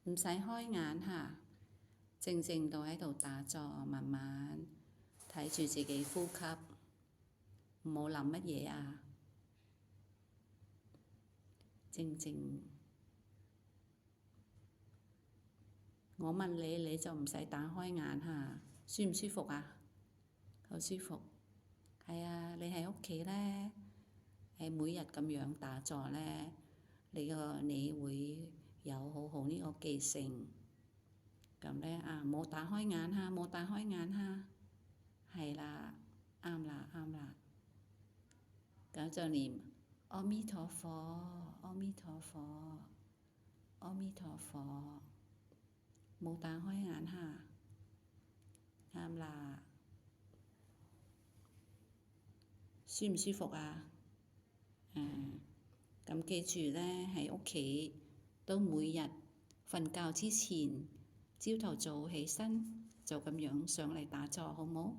唔使開眼嚇，靜靜到喺度打坐，慢慢睇住自己呼吸，唔好諗乜嘢啊！靜靜，我問你，你就唔使打開眼嚇，舒唔舒服啊？好舒服，係啊！你喺屋企咧，係每日咁樣打坐咧，你會有好好呢個記性。咁咧啊，冇打開眼嚇，冇打開眼嚇，係啦，啱啦，啱啦。咁就念阿彌陀佛，阿彌陀佛，阿彌陀佛，冇打開眼嚇，啱啦。舒唔舒服啊？咁記住咧，喺屋企都每日瞓覺之前，朝頭早起身就咁樣上嚟打坐，好冇？